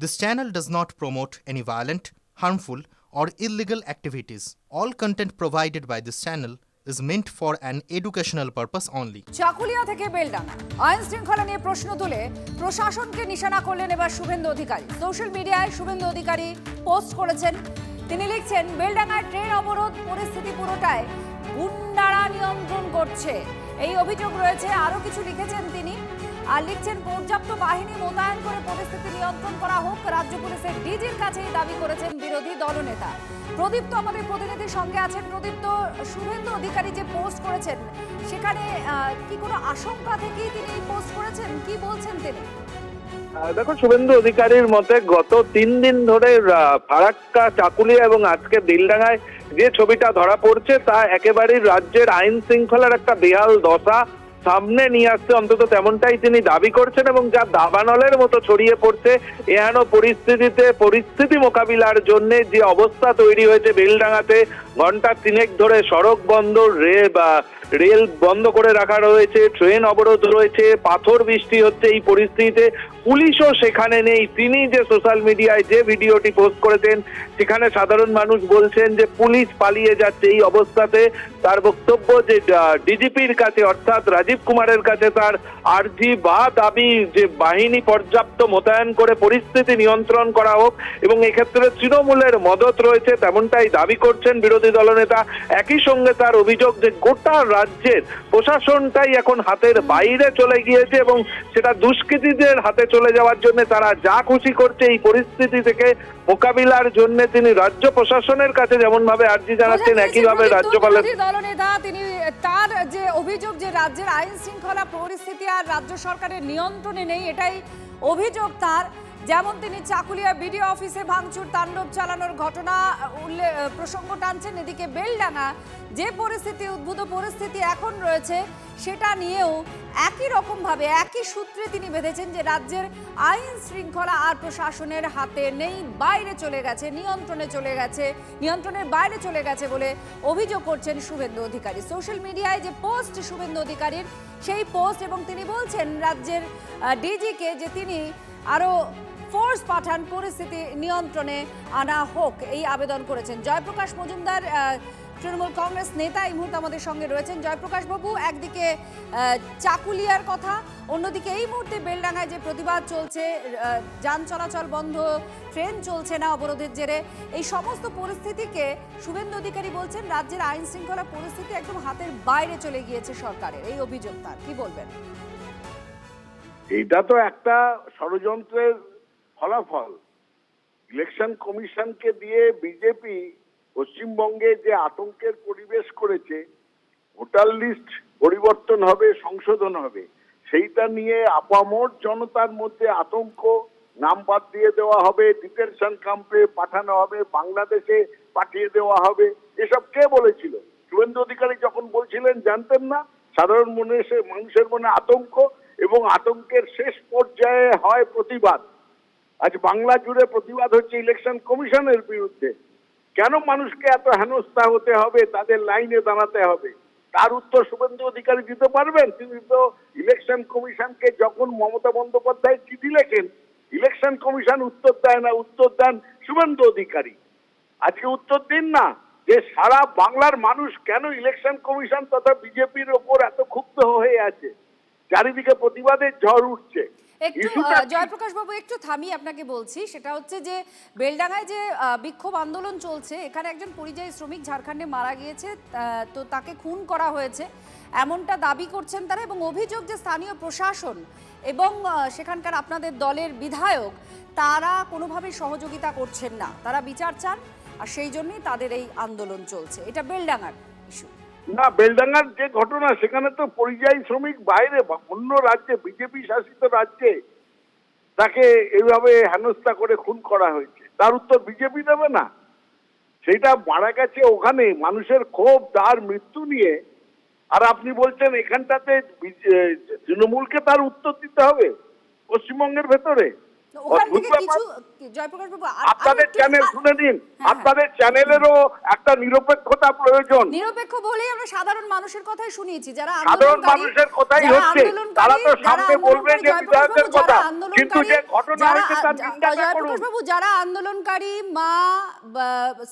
This channel does not promote any violent, harmful, or illegal activities. All content provided by this channel is meant for an educational purpose only. Chakulia থেকে বেলডাঙ্গা আইন শৃঙ্খলা নিয়ে প্রশ্ন তুলে প্রশাসনকে নিশানা করলেন এবার শুভেন্দু অধিকারী। সোশ্যাল মিডিয়ায় শুভেন্দু অধিকারী পোস্ট করেছেন। তিনি লিখছেন, বেলডাঙ্গায় ট্রেন অবরোধ পরিস্থিতি পুরোটাই গুন্ডারা নিয়ন্ত্রণ করছে, এই অভিযোগ রয়েছে। আরও কিছু লিখেছেন তিনি, আর লিখছেন, পর্যাপ্ত বাহিনী মোতায়েন করে পরিস্থিতি নিয়ন্ত্রণ করা হোক। রাজ্য পুলিশের ডিজির কাছেই দাবি করেছেন বিরোধী দলনেতা প্রদীপ্ত। আমাদের প্রতিনিধির সঙ্গে আছেন প্রদীপ্ত। শুভেন্দু অধিকারী যে পোস্ট করেছেন, সেখানে কি কোনো আশঙ্কা থেকেই তিনি এই পোস্ট করেছেন? কি বলছেন তিনি? দেখো, শুভেন্দু অধিকারীর মতে গত 3 দিন ধরে ফারাক্কা, চাকুলিয়া এবং আজকে বেলডাঙ্গায় যে ছবিটা ধরা পড়ছে তা একেবারেই রাজ্যের আইন শৃঙ্খলার একটা বেহাল দশা সামনে নিয়ে আসছে, অন্তত তেমনটাই তিনি দাবি করছেন। এবং যা দাবানলের মতো ছড়িয়ে পড়ছে এহেন পরিস্থিতি মোকাবিলার জন্য যে অবস্থা তৈরি হয়েছে বেলডাঙ্গাতে, ঘন্টা 3 ধরে সড়ক বন্ধ, রেল বন্ধ করে রাখা রয়েছে, ট্রেন অবরোধ রয়েছে, পাথর বৃষ্টি হচ্ছে। এই পরিস্থিতিতে পুলিশও সেখানে নেই। তিনি যে সোশ্যাল মিডিয়ায় যে ভিডিওটি পোস্ট করেছেন সেখানে সাধারণ মানুষ বলছেন যে পুলিশ পালিয়ে যাচ্ছে। এই অবস্থাতে তার বক্তব্য যে ডিজিপির কাছে অর্থাৎ রাজীব কুমারের কাছে তার আর্জি বা দাবি যে বাহিনী পর্যাপ্ত মোতায়েন করে পরিস্থিতি নিয়ন্ত্রণ করা হোক, এবং এক্ষেত্রে তৃণমূলের মদত রয়েছে তেমনটাই দাবি করছেন বিরোধী দলনেতা। একই সঙ্গে তার অভিযোগ যে গোটা রাজ্যের প্রশাসনটাই এখন হাতের বাইরে চলে গিয়েছে এবং সেটা দুষ্কৃতীদের হাতে চলে যাওয়ার জন্য তারা যা খুশি করছে। এই পরিস্থিতি থেকে মোকাবিলার জন্য তিনি রাজ্য প্রশাসনের কাছে যেমন ভাবে আর্জি জানাচ্ছেন, একইভাবে রাজ্যপালের দলনেতা তিনি তার যে অভিযোগ যে রাজ্যের আইন শৃঙ্খলা পরিস্থিতি আর রাজ্য সরকারের নিয়ন্ত্রণে নেই, এটাই অভিযোগ তার। যেমন তিনি চাকুলিয়া বিডিও অফিসে ভাঙচুর তাণ্ডব চালানোর ঘটনা প্রসঙ্গ টানছেন, এদিকে বেলডাঙ্গা যে পরিস্থিতি, উদ্ভূত পরিস্থিতি এখন রয়েছে সেটা নিয়েও একই রকমভাবে একই সূত্রে তিনি বেঁধেছেন যে রাজ্যের আইন শৃঙ্খলা আর প্রশাসনের হাতে নেই, বাইরে চলে গেছে, নিয়ন্ত্রণের বাইরে চলে গেছে বলে অভিযোগ করছেন শুভেন্দু অধিকারী। সোশ্যাল মিডিয়ায় যে পোস্ট শুভেন্দু অধিকারীর, সেই পোস্ট, এবং তিনি বলছেন রাজ্যের ডিজিকে যে তিনি আরও ফোর্স পাঠান, পরিস্থিতি নিয়ন্ত্রণে আনা হোক, এই আবেদন করেছেন। জয়প্রকাশ মজুমদার তৃণমূল কংগ্রেস নেতা এই মুহূর্তে আমাদের সঙ্গে রয়েছেন। জয়প্রকাশ বাবু, একদিকে চাকুলিয়ার কথা, অন্যদিকে এই মুহূর্তে বেলডাঙ্গায় যে প্রতিবাদ চলছে, যান চলাচল বন্ধ, ট্রেন চলছে না অবরোধের জেরে, এই সমস্ত পরিস্থিতিকে শুভেন্দু অধিকারী বলছেন রাজ্যের আইন শৃঙ্খলা পরিস্থিতি একদম হাতের বাইরে চলে গিয়েছে সরকারের, এই অভিযোগ তার। কি বলবেন? এইটা তো একটা ষড়যন্ত্রের ফলাফল। ইলেকশন কমিশনকে দিয়ে বিজেপি পশ্চিমবঙ্গে যে আতঙ্কের পরিবেশ করেছে, ভোটার লিস্ট পরিবর্তন হবে, সংশোধন হবে, সেইটা নিয়ে আপামর জনতার মধ্যে আতঙ্ক, নাম বাদ দিয়ে দেওয়া হবে, ডিটেনশন ক্যাম্পে পাঠানো হবে, বাংলাদেশে পাঠিয়ে দেওয়া হবে, এসব কে বলেছিল? শুভেন্দু অধিকারী যখন বলছিলেন জানতেন না? সাধারণ মানুষের মনে আতঙ্ক, এবং আতঙ্কের শেষ পর্যায়ে হয় প্রতিবাদ। আজ বাংলা জুড়ে প্রতিবাদ হচ্ছে ইলেকশন কমিশনের বিরুদ্ধে। কেন মানুষকে এত হেনস্থা হতে হবে, তাদের লাইনে দাঁড়াতে হবে? তার উত্তর শুভেন্দু অধিকারী দিতে পারবেন? তিনি তো ইলেকশন কমিশনকে যখন মমতা বন্দ্যোপাধ্যায় চিঠি লেখেন, ইলেকশন কমিশন উত্তর দেয় না, উত্তর দেন শুভেন্দু অধিকারী। আজকে উত্তর দিন না যে সারা বাংলার মানুষ কেন ইলেকশন কমিশন তথা বিজেপির ওপর এত ক্ষুব্ধ হয়ে আছে, চারিদিকে প্রতিবাদের ঝড় উঠছে। জয়প্রকাশ বাবু, একটু থামিয়ে আপনাকে বলছি, সেটা হচ্ছে যে বেলডাঙ্গায় যে বিক্ষোভ আন্দোলন চলছে, এখানে একজন পরিযায়ী শ্রমিক ঝাড়খণ্ডে মারা গিয়েছে, তো তাকে খুন করা হয়েছে এমনটা দাবি করছেন তারা, এবং অভিযোগ যে স্থানীয় প্রশাসন এবং সেখানকার আপনাদের দলের বিধায়ক তারা কোনোভাবেই সহযোগিতা করছেন না, তারা বিচার চান, আর সেই জন্যই তাদের এই আন্দোলন চলছে। এটা বেলডাঙ্গার ইস্যু না। বেলডাঙ্গার যে ঘটনা, সেখানে তো পরিযায়ী শ্রমিক বাইরে অন্য রাজ্যে, বিজেপি শাসিত রাজ্যে তাকে এইভাবে হেনস্থা করে খুন করা হয়েছে, তার উত্তর বিজেপি দেবে না? সেটা মারা গেছে ওখানে, মানুষের ক্ষোভ, তার মৃত্যু নিয়ে, আর আপনি বলছেন এখানটাতে তৃণমূলকে তার উত্তর দিতে হবে পশ্চিমবঙ্গের ভেতরে? ওখান থেকে জয়প্রকাশ বাবু আপনাদের চ্যানেল শুনে নিন, আপনাদের চ্যানেলেরও একটা নিরপেক্ষতা প্রয়োজন। নিরপেক্ষ বলেই আমরা সাধারণ মানুষের কথাই শুনিয়েছি, যারা সাধারণ মানুষের কথাই হচ্ছে, তারা তো সামনে বলবে যে বিধায়কের কথা, কিন্তু যে ঘটনা হয়েছে তার নিন্দা করুন। বাবু যারা আন্দোলনকারী মা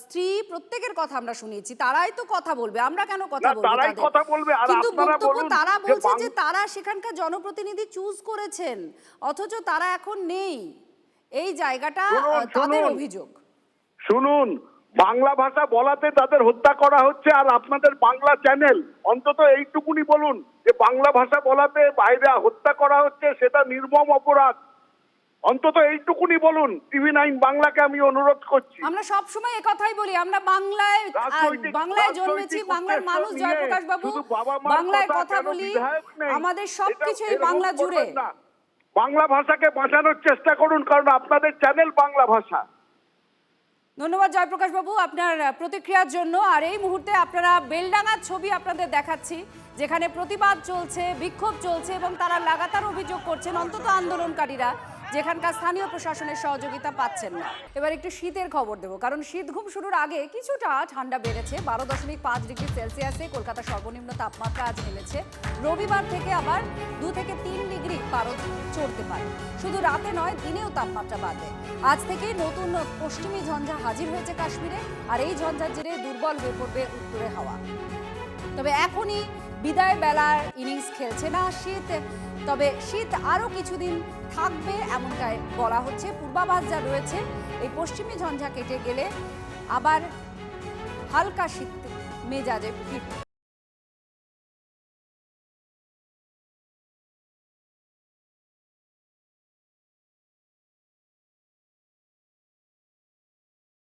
স্ত্রী প্রত্যেকের কথা আমরা শুনিয়েছি, তারাই তো কথা বলবে, আমরা কেন কথা বলবো? তারাই কথা বলবে, আর কিন্তু আপনারা বক্তব্য বলুন তারা বলছে যে তারা সেখানকার জনপ্রতিনিধি চুজ করেছেন, অথচ তারা এখন নেই, এই জায়গাটা তাদের অভিযোগ। শুনুন, বাংলা ভাষা বলাতে তাদের হত্যা করা হচ্ছে, আর আপনাদের বাংলা চ্যানেল অন্তত এইটুকুনি বলুন যে বাংলা ভাষা বলাতে বাইরে হত্যা করা হচ্ছে, সেটা নির্মম অপরাধ। অন্তত এইটুকুনি বলুন। TV9 বাংলাকে আমি অনুরোধ করছি। আমরা সব সময় এই কথাই বলি, আমরা বাংলায় জন্মেছি, বাংলার মানুষ জয়প্রকাশ বাবু, বাংলায় কথা বলি, আমাদের সবকিছু এই বাংলা জুড়ে। বাংলা ভাষাকে বাঁচানোর চেষ্টা করুন, কারণ আপনাদের চ্যানেল বাংলা ভাষা। ধন্যবাদ জয়প্রকাশ বাবু আপনার প্রতিক্রিয়ার জন্য। আর এই মুহূর্তে আপনারা বেলডাঙ্গার ছবি আপনাদের দেখাচ্ছি, যেখানে প্রতিবাদ চলছে, বিক্ষোভ চলছে এবং তারা লাগাতার অভিযোগ করছেন অন্তত আন্দোলনকারীরা যেখানকার স্থানীয় প্রশাসনের সহযোগিতা পাচ্ছেন না। এবার একটু শীতের খবর দেবো, কারণ শীত ঘুম শুরুর আগে কিছুটা ঠান্ডা বেড়েছে। 12.5 ডিগ্রি সেলসিয়াসে কলকাতা সর্বনিম্ন তাপমাত্রা আজ নেমেছে। রবিবার থেকে আবার 2 থেকে 3 ডিগ্রি পারদ চড়তে পারে। শুধু রাতে নয়, দিনেও তাপমাত্রা বাড়বে। আজ থেকেই নতুন পশ্চিমী ঝঞ্ঝা হাজির হয়েছে কাশ্মীরে, আর এই ঝঞ্ঝার জেরে দুর্বল হয়ে পড়বে উত্তরে হাওয়া। তবে এখনই বিদায় বেলার ইনিংস খেলছে না শীত, তবে শীত আরও কিছুদিন থাকবে এমনটাই বলা হচ্ছে। পূর্বাভাস যা রয়েছে, এই পশ্চিমী ঝঞ্ঝা কেটে গেলে আবার হালকা শীত মেজাজে ফিরবে।